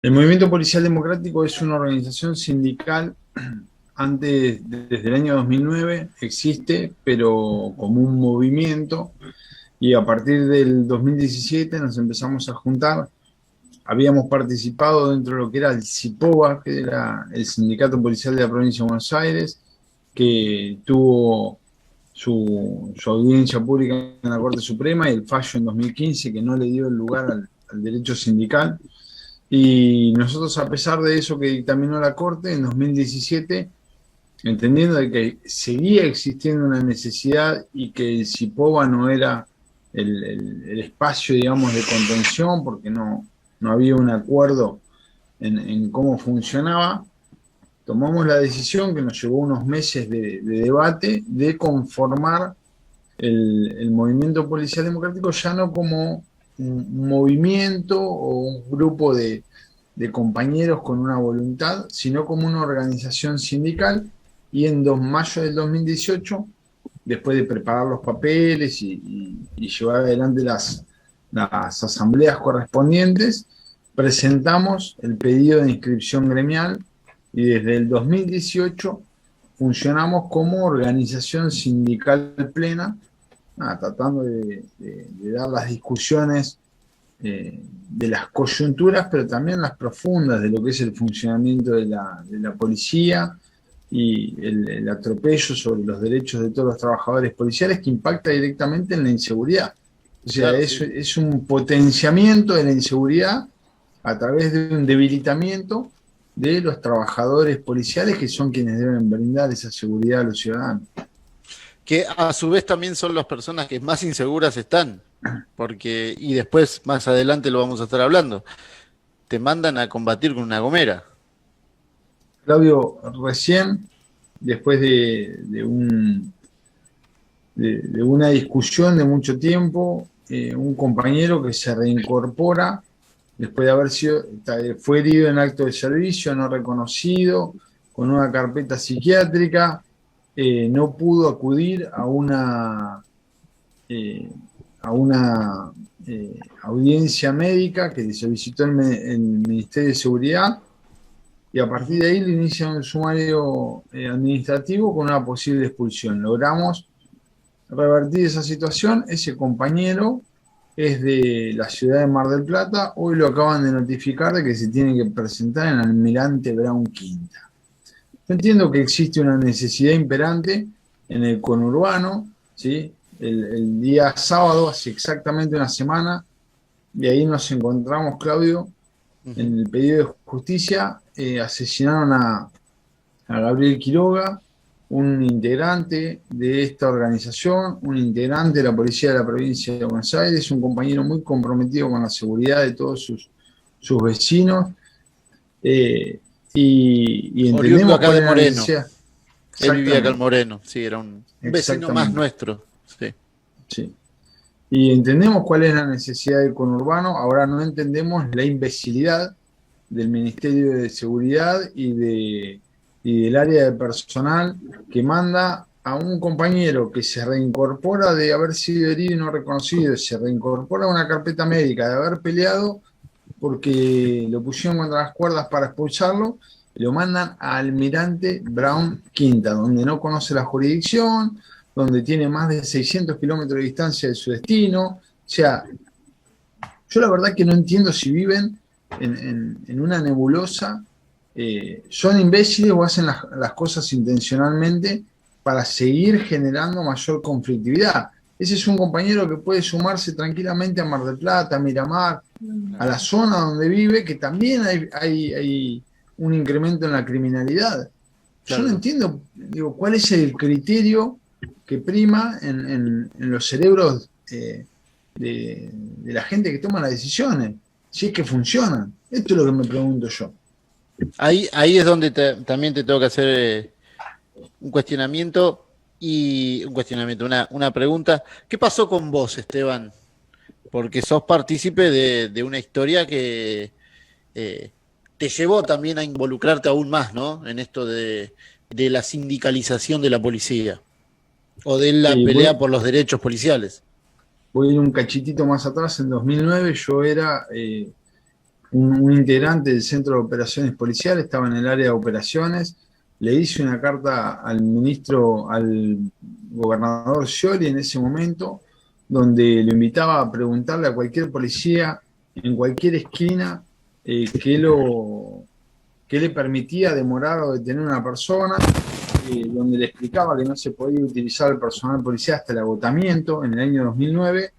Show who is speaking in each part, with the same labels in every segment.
Speaker 1: El Movimiento Policial Democrático es una organización sindical, desde el año 2009 existe, pero como un movimiento, y a partir del 2017 nos empezamos a juntar. Habíamos participado dentro de lo que era el CIPOBA, que era el Sindicato Policial de la Provincia de Buenos Aires, que tuvo su audiencia pública en la Corte Suprema y el fallo en 2015 que no le dio el lugar al derecho sindical. Y nosotros, a pesar de eso que dictaminó la Corte en 2017, entendiendo de que seguía existiendo una necesidad y que el CIPOBA no era el espacio, digamos, de contención, porque no había un acuerdo en cómo funcionaba, tomamos la decisión, que nos llevó unos meses de debate, de conformar el movimiento policial democrático ya no como un movimiento o un grupo de compañeros con una voluntad, sino como una organización sindical. Y en mayo del 2018, después de preparar los papeles y llevar adelante las asambleas correspondientes, presentamos el pedido de inscripción gremial y desde el 2018 funcionamos como organización sindical plena, tratando de dar las discusiones de las coyunturas, pero también las profundas de lo que es el funcionamiento de la policía y el atropello sobre los derechos de todos los trabajadores policiales que impacta directamente en la inseguridad. O sea,
Speaker 2: Claro, sí.
Speaker 1: es un potenciamiento de la inseguridad a través de un debilitamiento de los trabajadores policiales, que son quienes deben brindar esa seguridad a los ciudadanos.
Speaker 2: Que a su vez también son las personas que más inseguras están, porque, y después más adelante lo vamos a estar hablando, te mandan a combatir con una gomera.
Speaker 1: Claudio, recién, después de una discusión de mucho tiempo, un compañero que se reincorpora después de haber sido, fue herido en acto de servicio, no reconocido, con una carpeta psiquiátrica, no pudo acudir eh, a una audiencia médica que le solicitó el Ministerio de Seguridad, y a partir de ahí le inician un sumario administrativo con una posible expulsión. Logramos revertir esa situación. Ese compañero es de la ciudad de Mar del Plata. Hoy lo acaban de notificar de que se tiene que presentar en Almirante Brown Quinta. Yo entiendo que existe una necesidad imperante en el conurbano, ¿sí? El día sábado, hace exactamente una semana, y ahí nos encontramos, Claudio,
Speaker 2: Ujú.
Speaker 1: en el pedido de justicia. Asesinaron a Gabriel Quiroga, un integrante de esta organización, un integrante de la Policía de la Provincia de Buenos Aires, un compañero muy comprometido con la seguridad de todos sus vecinos, y
Speaker 2: Oriundo
Speaker 1: entendemos
Speaker 2: acá
Speaker 1: cuál
Speaker 2: de
Speaker 1: es la
Speaker 2: Moreno.
Speaker 1: necesidad.
Speaker 2: Él vivía acá en
Speaker 1: Exactamente,
Speaker 2: Moreno, sí, era un vecino más
Speaker 1: exactamente,
Speaker 2: nuestro. Sí.
Speaker 1: sí. Y entendemos cuál es la necesidad del conurbano. Ahora no entendemos la imbecilidad del Ministerio de Seguridad y del área de personal, que manda a un compañero que se reincorpora de haber sido herido y no reconocido, se reincorpora a una carpeta médica de haber peleado porque lo pusieron contra las cuerdas para expulsarlo. Lo mandan a Almirante Brown Quinta, donde no conoce la jurisdicción, donde tiene más de 600 kilómetros de distancia de su destino. O sea, yo la verdad que no entiendo si viven en una nebulosa, son imbéciles o hacen las cosas intencionalmente para seguir generando mayor conflictividad. Ese es un compañero que puede sumarse tranquilamente a Mar del Plata, a Miramar, a
Speaker 2: Claro.
Speaker 1: la zona donde vive, que también hay un incremento en la criminalidad. Yo no
Speaker 2: Claro.
Speaker 1: entiendo, digo, cuál es el criterio que prima en los cerebros de la gente que toma las decisiones, si es que funcionan. Esto es lo que me pregunto yo.
Speaker 2: Ahí es donde también te tengo que hacer un cuestionamiento una pregunta. ¿Qué pasó con vos, Esteban? Porque sos partícipe de una historia que eh, te llevó también a involucrarte aún más, ¿no? En esto de la sindicalización de la policía o de la
Speaker 1: Sí,
Speaker 2: pelea por los derechos policiales.
Speaker 1: voy a ir un cachitito más atrás. En 2009 yo era un integrante del Centro de Operaciones Policiales, estaba en el área de operaciones, le hice una carta al ministro, al gobernador Scioli en ese momento, donde lo invitaba a preguntarle a cualquier policía en cualquier esquina qué le permitía demorar o detener a una persona, donde le explicaba que no se podía utilizar el personal policial hasta el agotamiento en el año 2009.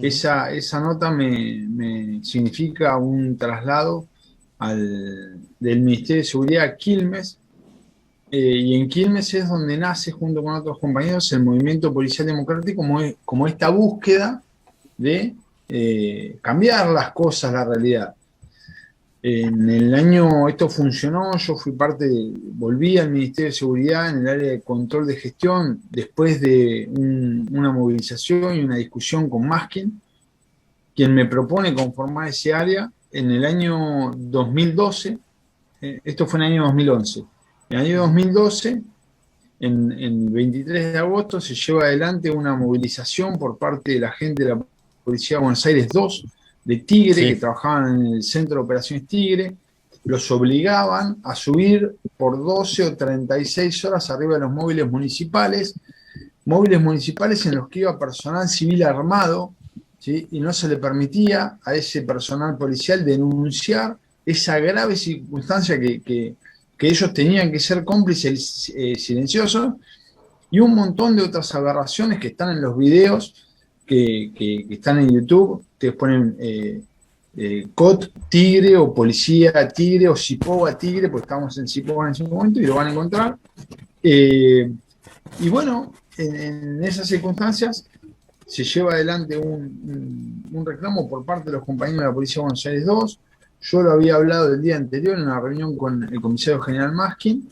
Speaker 1: Esa nota me significa un traslado del Ministerio de Seguridad a Quilmes, y en Quilmes es donde nace, junto con otros compañeros, el Movimiento Policial Democrático como esta búsqueda de cambiar las cosas, la realidad. En el año esto funcionó, yo volví al Ministerio de Seguridad en el área de control de gestión después de una movilización y una discusión con Maskin, quien me propone conformar ese área en el año 2012, esto fue en el año 2011. En el año 2012, en el 23 de agosto, se lleva adelante una movilización por parte de la gente de la Policía de Buenos Aires 2, de Tigre, sí, que trabajaban en el Centro de Operaciones Tigre, los obligaban a subir por 12 o 36 horas arriba de los móviles municipales en los que iba personal civil armado, ¿sí? Y no se le permitía a ese personal policial denunciar esa grave circunstancia que ellos tenían que ser cómplices silenciosos, y un montón de otras aberraciones que están en los videos que están en YouTube. Te ponen COT Tigre o Policía Tigre o Cipoga Tigre, porque estamos en Cipoga en ese momento y lo van a encontrar. Y bueno, en esas circunstancias se lleva adelante un reclamo por parte de los compañeros de la Policía de Buenos Aires 2. Yo lo había hablado el día anterior en una reunión con el comisario general Maskin,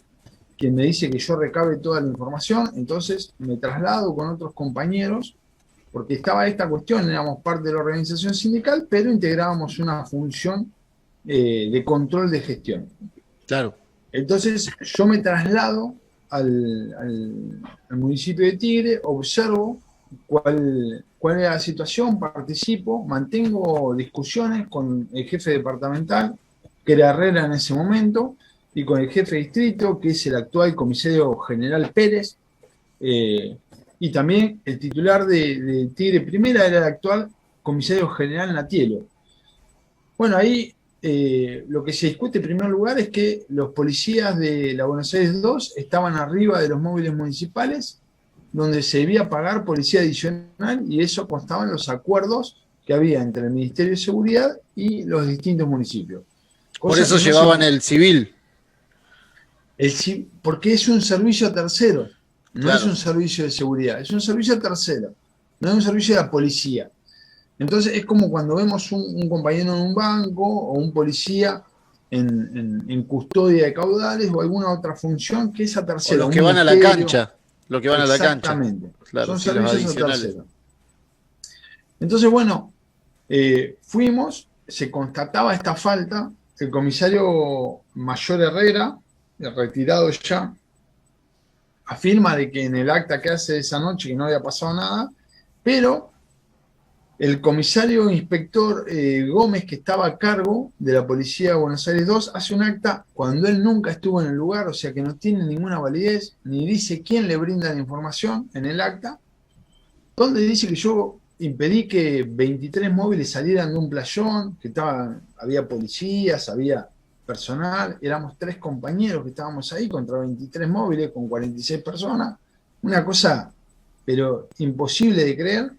Speaker 1: quien me dice que yo recabe toda la información. Entonces me traslado con otros compañeros, porque estaba esta cuestión, éramos parte de la organización sindical, pero integrábamos una función de control de gestión.
Speaker 2: Claro.
Speaker 1: Entonces yo me traslado al municipio de Tigre, observo cuál es la situación, participo, mantengo discusiones con el jefe departamental, que era Herrera en ese momento, y con el jefe de distrito, que es el actual comisario general Pérez, y también el titular de Tigre Primera era el actual comisario general Natielo. Bueno, ahí lo que se discute en primer lugar es que los policías de la Buenos Aires 2 estaban arriba de los móviles municipales, donde se debía pagar policía adicional, y eso constaba en los acuerdos que había entre el Ministerio de Seguridad y los distintos municipios.
Speaker 2: Por eso llevaban el civil.
Speaker 1: Porque es un servicio a terceros. No
Speaker 2: claro.
Speaker 1: Es un servicio de seguridad, es un servicio a tercero, no es un servicio de la policía. Entonces es como cuando vemos un compañero en un banco o un policía en custodia de caudales o alguna otra función que es a tercero.
Speaker 2: O los que van a la cancha. Los que van a la cancha.
Speaker 1: Exactamente.
Speaker 2: Claro,
Speaker 1: son
Speaker 2: sí,
Speaker 1: servicios a tercero. Entonces, bueno, fuimos, se constataba esta falta, el comisario mayor Herrera, retirado ya, afirma de que en el acta que hace esa noche que no había pasado nada, pero el comisario inspector Gómez, que estaba a cargo de la Policía de Buenos Aires 2, hace un acta cuando él nunca estuvo en el lugar, o sea que no tiene ninguna validez, ni dice quién le brinda la información en el acta, donde dice que yo impedí que 23 móviles salieran de un playón, que había policías, había personal, éramos 3 compañeros que estábamos ahí contra 23 móviles con 46 personas, una cosa pero imposible de creer,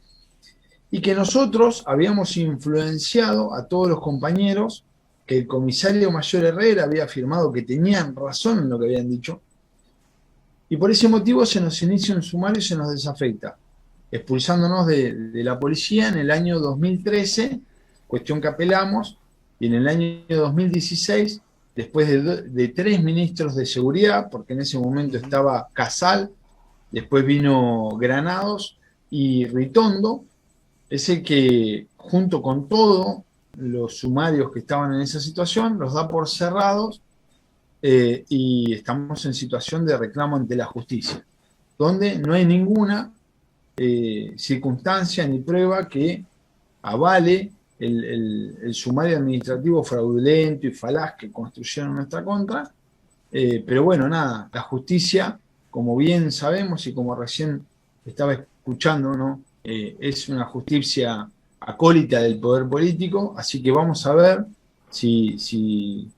Speaker 1: y que nosotros habíamos influenciado a todos los compañeros, que el comisario mayor Herrera había afirmado que tenían razón en lo que habían dicho, y por ese motivo se nos inicia un sumario y se nos desafecta, expulsándonos de la policía en el año 2013, cuestión que apelamos, y en el año 2016, después de 3 ministros de seguridad, porque en ese momento estaba Casal, después vino Granados y Ritondo, es el que, junto con todos los sumarios que estaban en esa situación, los da por cerrados, y estamos en situación de reclamo ante la justicia, donde no hay ninguna circunstancia ni prueba que avale el sumario administrativo fraudulento y falaz que construyeron en nuestra contra. Pero bueno, nada, la justicia, como bien sabemos y como recién estaba escuchando, ¿no? Es una justicia acólita del poder político, así que vamos a ver si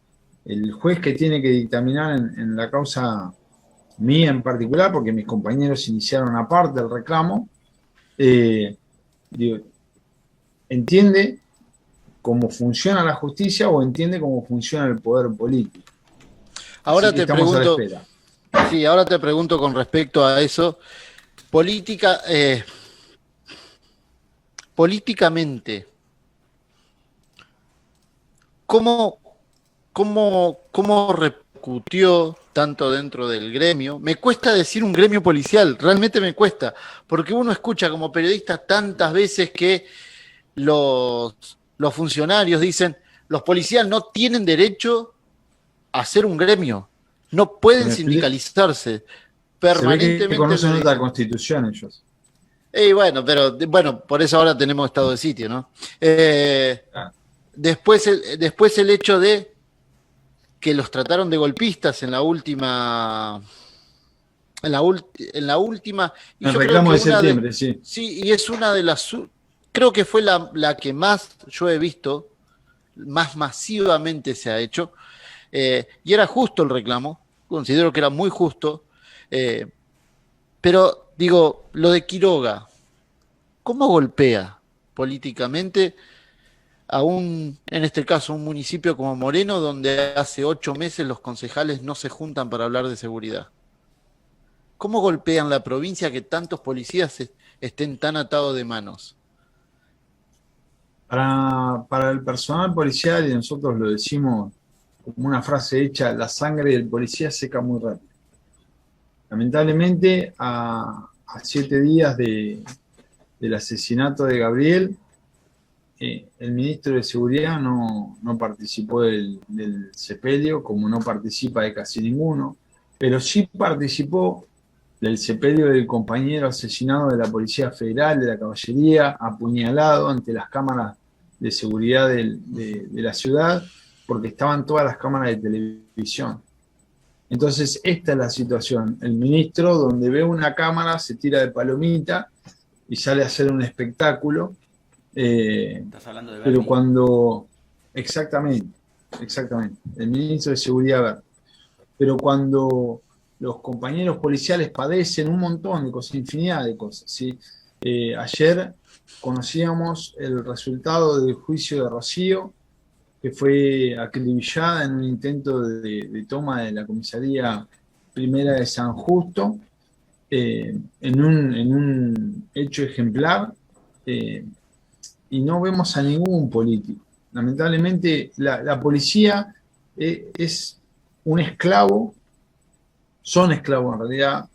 Speaker 1: el juez que tiene que dictaminar en la causa mía en particular, porque mis compañeros iniciaron aparte el reclamo, digo, entiende cómo funciona la justicia o entiende cómo funciona el poder político.
Speaker 2: Ahora te pregunto, sí, ahora te pregunto con respecto a eso, políticamente, ¿cómo repercutió tanto dentro del gremio? Me cuesta decir un gremio policial, realmente me cuesta, porque uno escucha como periodista tantas veces que los funcionarios dicen, los policías no tienen derecho a ser un gremio, no pueden sindicalizarse. Permanentemente
Speaker 1: se ve que conocen otra constitución ellos.
Speaker 2: Bueno, por eso ahora tenemos estado de sitio, ¿no? Después el hecho de que los trataron de golpistas en la última. En la última.
Speaker 1: Y el reclamo de septiembre, sí.
Speaker 2: Sí, y es una de las. Creo que fue la que más yo he visto, más masivamente se ha hecho. Y era justo el reclamo, considero que era muy justo. Pero, digo, lo de Quiroga, ¿cómo golpea políticamente a en este caso, un municipio como Moreno, donde hace 8 meses los concejales no se juntan para hablar de seguridad? ¿Cómo golpean la provincia que tantos policías estén tan atados de manos?
Speaker 1: Para el personal policial, y nosotros lo decimos como una frase hecha, la sangre del policía seca muy rápido. Lamentablemente, a 7 días del asesinato de Gabriel, el ministro de Seguridad no participó del sepelio, como no participa de casi ninguno, pero sí participó del sepelio del compañero asesinado de la Policía Federal, de la Caballería, apuñalado ante las cámaras de seguridad de la ciudad, porque estaban todas las cámaras de televisión. Entonces, esta es la situación. El ministro, donde ve una cámara, se tira de palomita y sale a hacer un espectáculo.
Speaker 3: ¿Estás hablando de Bernie?
Speaker 1: Pero cuando... Exactamente. El ministro de Seguridad. Pero cuando los compañeros policiales padecen un montón de cosas, infinidad de cosas, ¿sí? Ayer conocíamos el resultado del juicio de Rocío, que fue acribillada en un intento de toma de la comisaría primera de San Justo, en un hecho ejemplar, y no vemos a ningún político. Lamentablemente la policía es un esclavo, son esclavos en realidad,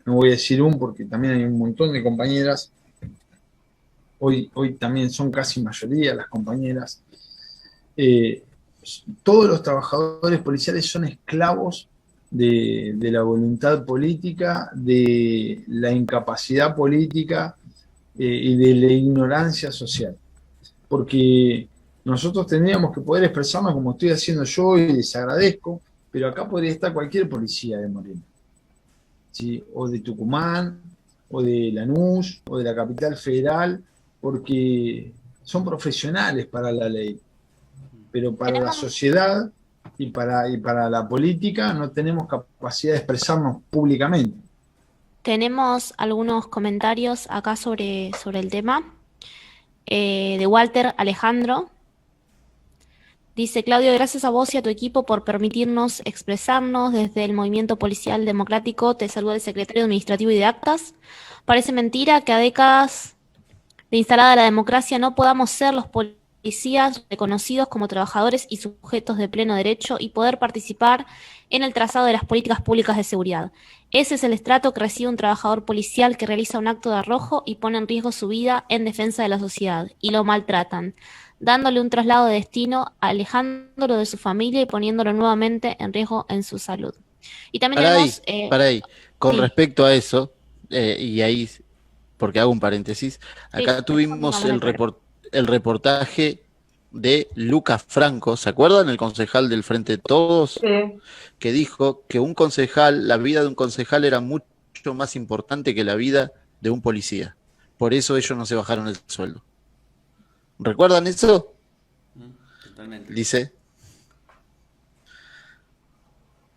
Speaker 1: no voy a decir porque también hay un montón de compañeras, hoy también son casi mayoría las compañeras. Todos los trabajadores policiales son esclavos de la voluntad política, de la incapacidad política y de la ignorancia social. Porque nosotros tendríamos que poder expresarnos como estoy haciendo yo y les agradezco, pero acá podría estar cualquier policía de Moreno, ¿sí? O de Tucumán, o de Lanús, o de la capital federal, porque son profesionales para la ley. Pero para la sociedad y para la política no tenemos capacidad de expresarnos públicamente.
Speaker 4: Tenemos algunos comentarios acá sobre el tema. De Walter Alejandro. Dice: Claudio, gracias a vos y a tu equipo por permitirnos expresarnos desde el Movimiento Policial Democrático. Te saluda el secretario administrativo y de actas. Parece mentira que a décadas de instalada la democracia no podamos ser los policías reconocidos como trabajadores y sujetos de pleno derecho y poder participar en el trazado de las políticas públicas de seguridad. Ese es el estrato que recibe un trabajador policial que realiza un acto de arrojo y pone en riesgo su vida en defensa de la sociedad, y lo maltratan, dándole un traslado de destino, alejándolo de su familia y poniéndolo nuevamente en riesgo en su salud. Y también
Speaker 2: para ahí. Con
Speaker 4: sí.
Speaker 2: Respecto a eso, y ahí, porque hago un paréntesis, acá
Speaker 4: sí,
Speaker 2: tuvimos el reportaje de Lucas Franco, ¿se acuerdan? El concejal del Frente de Todos,
Speaker 5: Sí.
Speaker 2: que dijo que un concejal, la vida de un concejal era mucho más importante que la vida de un policía. Por eso ellos no se bajaron el sueldo. ¿Recuerdan eso?
Speaker 3: Totalmente.
Speaker 2: Dice.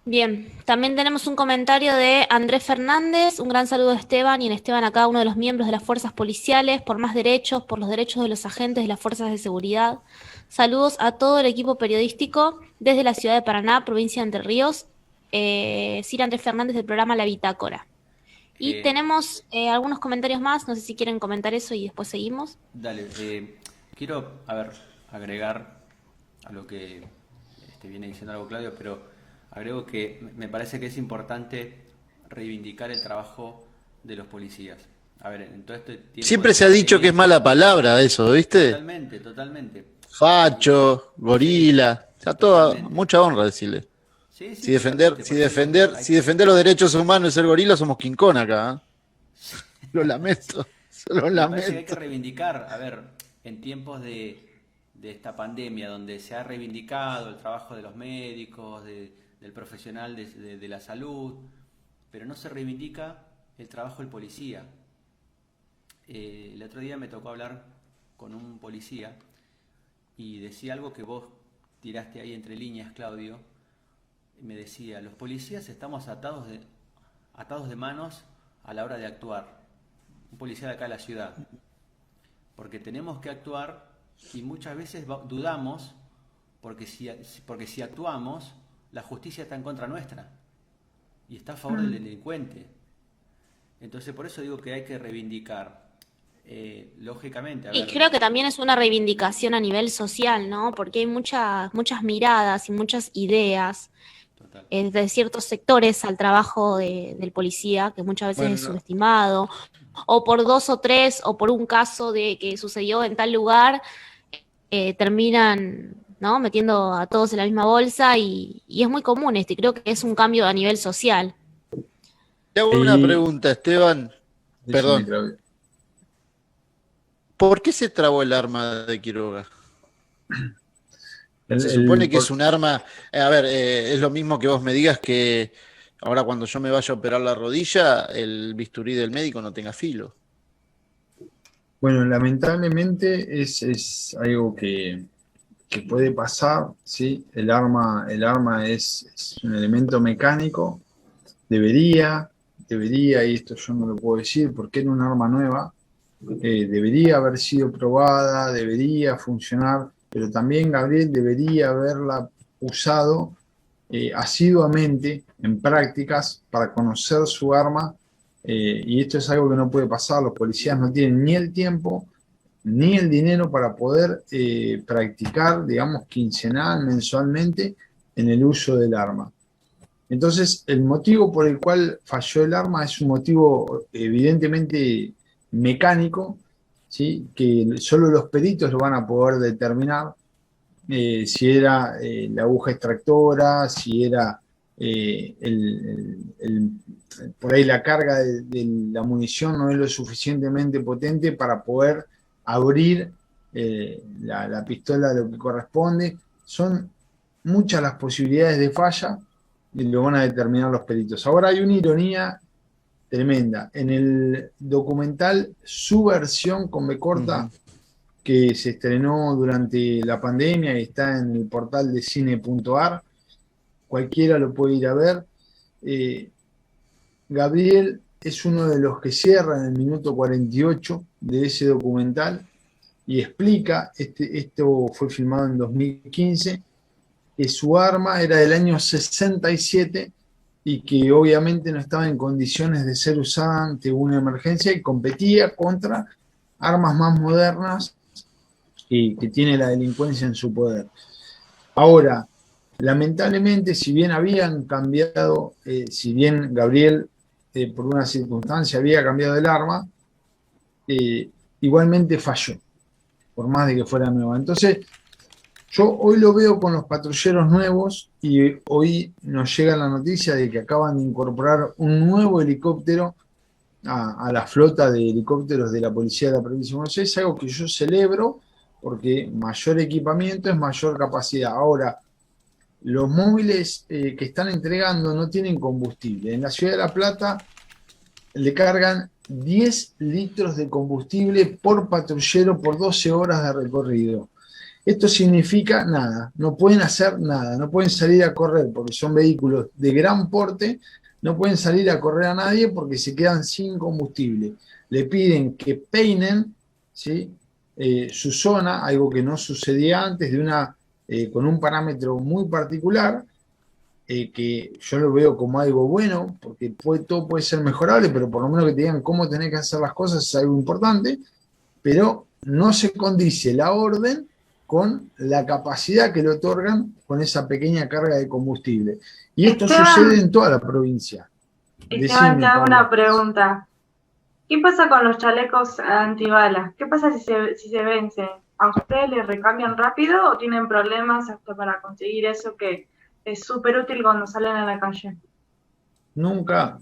Speaker 4: Bien, también tenemos un comentario de Andrés Fernández. Un gran saludo a Esteban y en Esteban acá, uno de los miembros de las fuerzas policiales, por más derechos, por los derechos de los agentes de las fuerzas de seguridad. Saludos a todo el equipo periodístico desde la ciudad de Paraná, provincia de Entre Ríos. Sir Andrés Fernández del programa La Bitácora. Y tenemos algunos comentarios más, no sé si quieren comentar eso y después seguimos.
Speaker 3: Dale, quiero, agregar a lo que viene diciendo algo Claudio, pero agrego que me parece que es importante reivindicar el trabajo de los policías. A ver, en todo este tiempo
Speaker 2: Siempre se ha dicho que es mala palabra eso, ¿viste?
Speaker 3: Totalmente.
Speaker 2: Facho, gorila, o sea, mucha honra decirle.
Speaker 3: Sí,
Speaker 2: Si defender los derechos humanos es ser gorila, somos King Kong acá. Lo lamento.
Speaker 3: Me parece que hay que reivindicar, a ver, en tiempos de esta pandemia, donde se ha reivindicado el trabajo de los médicos, del profesional de la salud, pero no se reivindica el trabajo del policía. El otro día me tocó hablar con un policía y decía algo que vos tiraste ahí entre líneas, Claudio. Me decía, los policías estamos atados de manos a la hora de actuar. Un policía de acá de la ciudad. Porque tenemos que actuar y muchas veces dudamos porque si actuamos, la justicia está en contra nuestra y está a favor del delincuente. Entonces por eso digo que hay que reivindicar. Lógicamente.
Speaker 4: Y creo que también es una reivindicación a nivel social, ¿no? Porque hay muchas miradas y muchas ideas de ciertos sectores al trabajo del policía, que muchas veces es subestimado, o por 2 o 3, o por un caso de que sucedió en tal lugar, terminan, ¿no?, metiendo a todos en la misma bolsa, y es muy común creo que es un cambio a nivel social.
Speaker 2: Te hago una pregunta, Esteban. Perdón. ¿Por qué se trabó el arma de Quiroga? Se supone que es un arma, a ver, es lo mismo que vos me digas que ahora cuando yo me vaya a operar la rodilla, el bisturí del médico no tenga filo.
Speaker 1: Bueno, lamentablemente es algo que puede pasar, ¿sí? El arma es un elemento mecánico, debería, y esto yo no lo puedo decir porque era un arma nueva, debería haber sido probada, debería funcionar, pero también Gabriel debería haberla usado asiduamente en prácticas para conocer su arma, y esto es algo que no puede pasar. Los policías no tienen ni el tiempo ni el dinero para poder practicar, digamos, quincenal, mensualmente, en el uso del arma. Entonces, el motivo por el cual falló el arma es un motivo evidentemente mecánico, ¿sí?, que solo los peritos lo van a poder determinar, si era la aguja extractora, si era por ahí la carga de la munición no es lo suficientemente potente para poder abrir la pistola a lo que corresponde. Son muchas las posibilidades de falla y lo van a determinar los peritos. Ahora hay una ironía tremenda. En el documental Subversión con B corta, que se estrenó durante la pandemia y está en el portal de cine.ar, cualquiera lo puede ir a ver. Gabriel es uno de los que cierra en el minuto 48 de ese documental y explica, esto fue filmado en 2015, que su arma era del año 67 y que obviamente no estaba en condiciones de ser usada ante una emergencia y competía contra armas más modernas que tiene la delincuencia en su poder. Ahora, lamentablemente, si bien habían cambiado, si bien Gabriel por una circunstancia había cambiado el arma, igualmente falló, por más de que fuera nueva. Entonces, yo hoy lo veo con los patrulleros nuevos y hoy nos llega la noticia de que acaban de incorporar un nuevo helicóptero a la flota de helicópteros de la Policía de la Provincia de Buenos Aires, algo que yo celebro porque mayor equipamiento es mayor capacidad. Ahora, los móviles que están entregando no tienen combustible. En la Ciudad de La Plata le cargan 10 litros de combustible por patrullero por 12 horas de recorrido. Esto significa nada, no pueden hacer nada, no pueden salir a correr porque son vehículos de gran porte, no pueden salir a correr a nadie porque se quedan sin combustible. Le piden que peinen, ¿sí? Su zona, algo que no sucedía antes, con un parámetro muy particular, que yo lo veo como algo bueno, porque todo puede ser mejorable, pero por lo menos que te digan cómo tenés que hacer las cosas es algo importante, pero no se condice la orden con la capacidad que le otorgan con esa pequeña carga de combustible. Y esto sucede en toda la provincia.
Speaker 5: Esteban, te hago una pregunta. ¿Qué pasa con los chalecos antibalas? ¿Qué pasa si se vencen? ¿A ustedes les recambian rápido o tienen problemas hasta para conseguir eso que es súper útil cuando salen a la calle?
Speaker 1: Nunca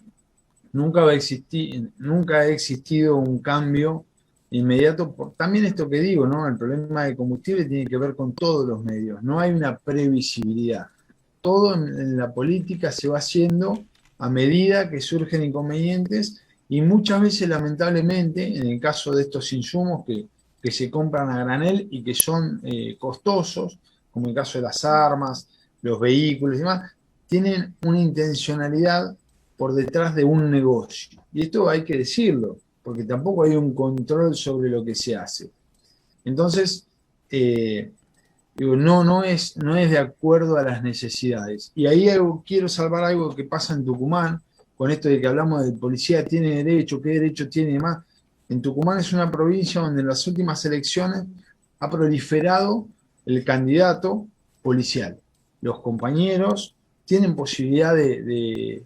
Speaker 1: ha existido un cambio inmediato. También esto que digo, ¿no? El problema de combustible tiene que ver con todos los medios. No hay una previsibilidad. Todo en la política se va haciendo a medida que surgen inconvenientes y muchas veces, lamentablemente, en el caso de estos insumos que se compran a granel y que son costosos, como el caso de las armas, los vehículos y demás, tienen una intencionalidad por detrás de un negocio. Y esto hay que decirlo, porque tampoco hay un control sobre lo que se hace. Entonces, no es de acuerdo a las necesidades. Y ahí quiero salvar algo que pasa en Tucumán, con esto de que hablamos de policía tiene derecho, qué derecho tiene y demás. En Tucumán es una provincia donde en las últimas elecciones ha proliferado el candidato policial. Los compañeros tienen posibilidad de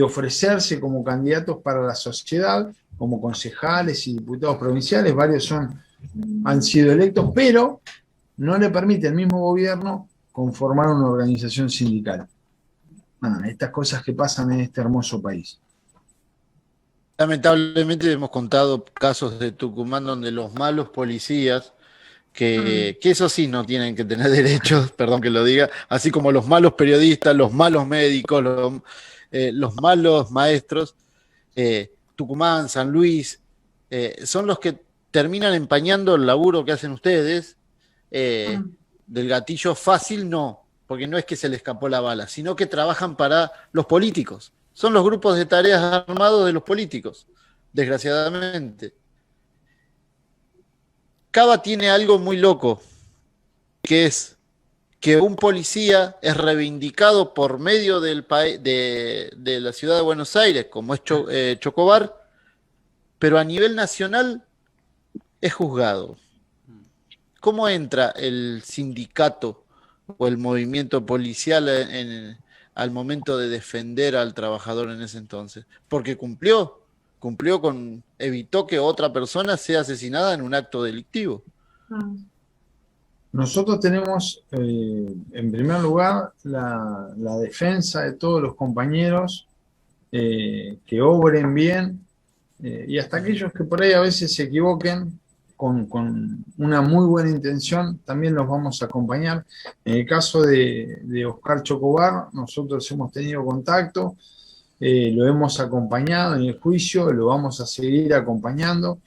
Speaker 1: ofrecerse como candidatos para la sociedad, como concejales y diputados provinciales, varios han sido electos, pero no le permite al mismo gobierno conformar una organización sindical. Estas cosas que pasan en este hermoso país.
Speaker 2: Lamentablemente hemos contado casos de Tucumán donde los malos policías, que eso sí no tienen que tener derechos, perdón que lo diga, así como los malos periodistas, los malos médicos, los malos maestros, Tucumán, San Luis, son los que terminan empañando el laburo que hacen ustedes. Del gatillo fácil no, porque no es que se le escapó la bala, sino que trabajan para los políticos. Son los grupos de tareas armados de los políticos, desgraciadamente. Cava tiene algo muy loco, que es que un policía es reivindicado por medio de la ciudad de Buenos Aires, como es Chocobar, pero a nivel nacional es juzgado. ¿Cómo entra el sindicato o el movimiento policial al momento de defender al trabajador en ese entonces? Porque evitó que otra persona sea asesinada en un acto delictivo.
Speaker 1: Nosotros tenemos, en primer lugar, la defensa de todos los compañeros que obren bien y hasta aquellos que por ahí a veces se equivoquen con una muy buena intención, también los vamos a acompañar. En el caso de Oscar Chocobar, nosotros hemos tenido contacto, lo hemos acompañado en el juicio, lo vamos a seguir acompañando.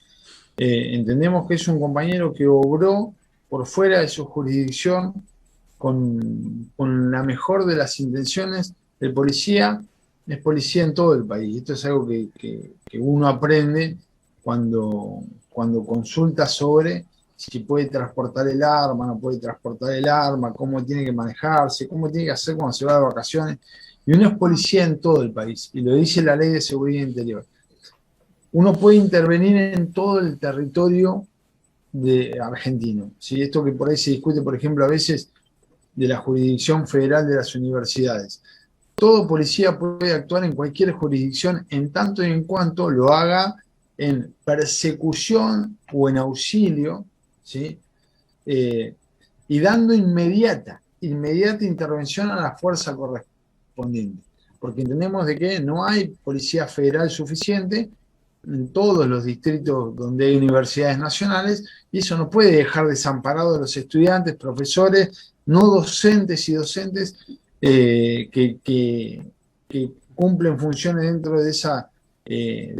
Speaker 1: Entendemos que es un compañero que obró por fuera de su jurisdicción con la mejor de las intenciones. El policía es policía en todo el país. Esto es algo que uno aprende cuando consulta sobre si puede transportar el arma, no puede transportar el arma, cómo tiene que manejarse, cómo tiene que hacer cuando se va de vacaciones. Y uno es policía en todo el país, y lo dice la Ley de Seguridad Interior. Uno puede intervenir en todo el territorio argentino. ¿Sí? Esto que por ahí se discute, por ejemplo, a veces de la jurisdicción federal de las universidades. Todo policía puede actuar en cualquier jurisdicción en tanto y en cuanto lo haga en persecución o en auxilio, ¿sí? Y dando inmediata intervención a la fuerza correspondiente. Porque entendemos de que no hay policía federal suficiente en todos los distritos donde hay universidades nacionales, y eso no puede dejar desamparados a los estudiantes, profesores, no docentes y docentes que cumplen funciones dentro de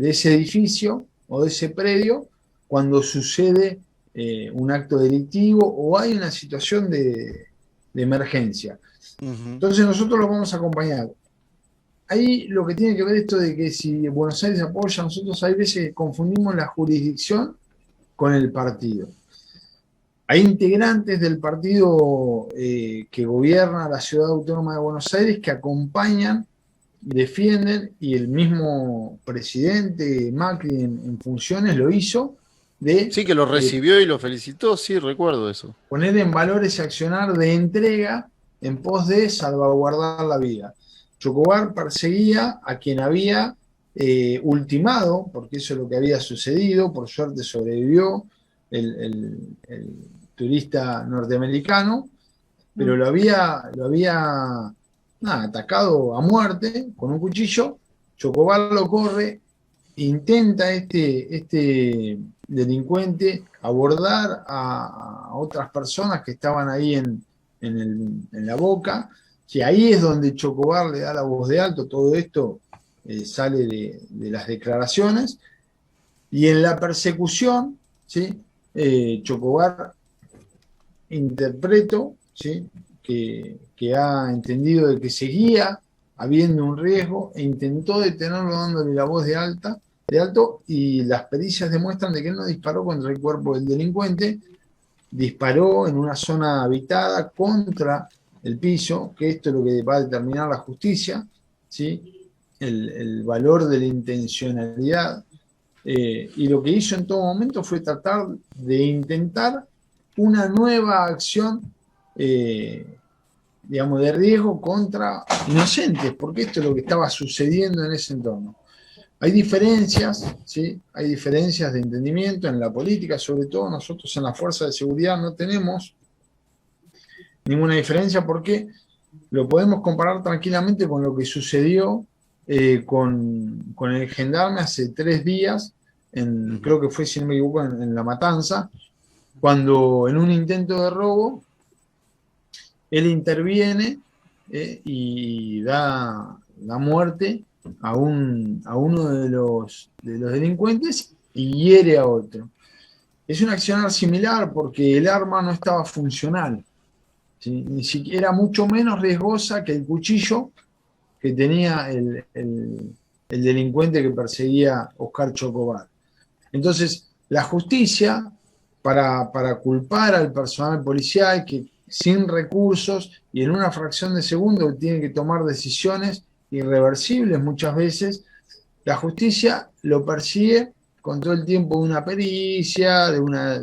Speaker 1: ese edificio o de ese predio cuando sucede un acto delictivo o hay una situación de emergencia. Entonces nosotros los vamos a acompañar. Ahí lo que tiene que ver esto de que si Buenos Aires apoya, nosotros hay veces que confundimos la jurisdicción con el partido. Hay integrantes del partido que gobierna la Ciudad Autónoma de Buenos Aires que acompañan, defienden, y el mismo presidente Macri en funciones lo hizo,
Speaker 2: Sí, que lo recibió y lo felicitó, sí, recuerdo eso.
Speaker 1: Poner en valor ese accionar de entrega en pos de salvaguardar la vida. Chocobar perseguía a quien había ultimado, porque eso es lo que había sucedido, por suerte sobrevivió el turista norteamericano, pero lo había atacado a muerte con un cuchillo. Chocobar lo corre, intenta este delincuente abordar a otras personas que estaban ahí en la boca, que ahí es donde Chocobar le da la voz de alto. Todo esto sale de las declaraciones, y en la persecución, ¿sí? Chocobar, interpreto, ¿sí? que ha entendido de que seguía habiendo un riesgo e intentó detenerlo dándole la voz de alto, y las pericias demuestran de que él no disparó contra el cuerpo del delincuente, disparó en una zona habitada contra el piso, que esto es lo que va a determinar la justicia, ¿sí? El valor de la intencionalidad, y lo que hizo en todo momento fue tratar de intentar una nueva acción, digamos, de riesgo contra inocentes, porque esto es lo que estaba sucediendo en ese entorno. Hay diferencias, ¿sí? Hay diferencias de entendimiento en la política, sobre todo nosotros en la fuerza de seguridad no tenemos ninguna diferencia, porque lo podemos comparar tranquilamente con lo que sucedió con el gendarme hace 3 días, creo que fue, si no me equivoco, en La Matanza, cuando en un intento de robo él interviene y da muerte a uno de los delincuentes y hiere a otro. Es un accionar similar porque el arma no estaba funcional, ¿sí? Ni siquiera, mucho menos riesgosa que el cuchillo que tenía el delincuente que perseguía a Oscar Chocobar. Entonces, la justicia, para culpar al personal policial que sin recursos y en una fracción de segundo tiene que tomar decisiones irreversibles muchas veces, la justicia lo persigue con todo el tiempo de una pericia, de una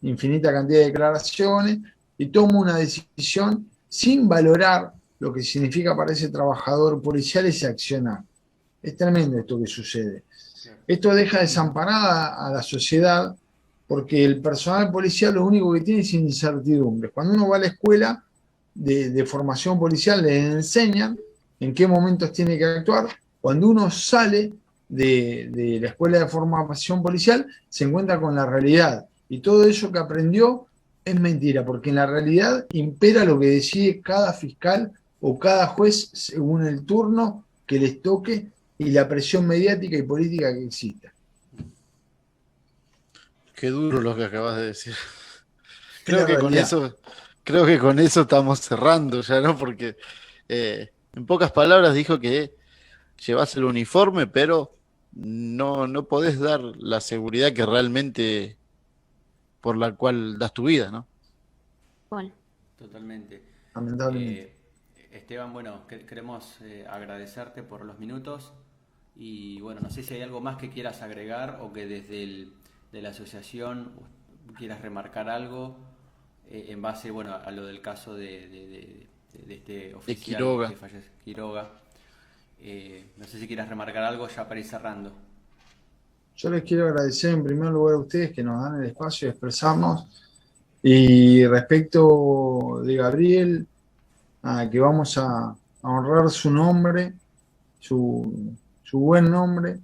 Speaker 1: infinita cantidad de declaraciones, y toma una decisión sin valorar lo que significa para ese trabajador policial ese accionar. Es tremendo esto que sucede. Esto deja desamparada a la sociedad, porque el personal policial lo único que tiene es incertidumbre. Cuando uno va a la escuela de formación policial, le enseñan en qué momentos tiene que actuar. Cuando uno sale de la escuela de formación policial, se encuentra con la realidad. Y todo eso que aprendió es mentira, porque en la realidad impera lo que decide cada fiscal o cada juez según el turno que les toque y la presión mediática y política que exista.
Speaker 2: Qué duro lo que acabas de decir. Creo que con eso estamos cerrando ya, ¿no? Porque en pocas palabras dijo que llevas el uniforme, pero no podés dar la seguridad que realmente por la cual das tu vida, ¿no?
Speaker 4: Bueno.
Speaker 3: Totalmente.
Speaker 1: Lamentablemente.
Speaker 3: Esteban, bueno, queremos agradecerte por los minutos y bueno, no sé si hay algo más que quieras agregar o que desde de la asociación quieras remarcar algo en base, bueno, a lo del caso de este oficial
Speaker 2: Quiroga.
Speaker 3: que fallece, Quiroga. No sé si quieras remarcar algo ya para ir cerrando.
Speaker 1: Yo les quiero agradecer en primer lugar a ustedes que nos dan el espacio de expresarnos, y respecto de Gabriel, que vamos a honrar su nombre, su buen nombre,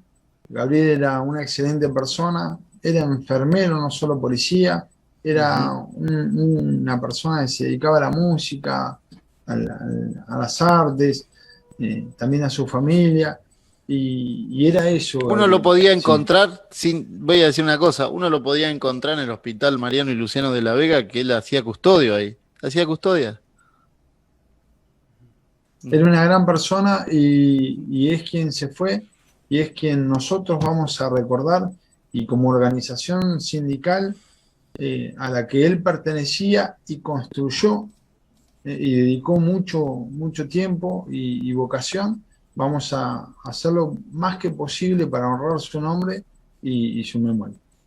Speaker 1: Gabriel era una excelente persona, era enfermero, no solo policía, era una persona que se dedicaba a la música, a las artes, también a su familia, y era eso.
Speaker 2: Uno lo podía encontrar, voy a decir una cosa, uno lo podía encontrar en el Hospital Mariano y Luciano de la Vega, que él hacía custodio ahí, hacía custodia.
Speaker 1: Era una gran persona y es quien se fue y es quien nosotros vamos a recordar, y como organización sindical a la que él pertenecía y construyó y dedicó mucho tiempo y vocación, vamos a hacer lo más que posible para honrar su nombre y su memoria.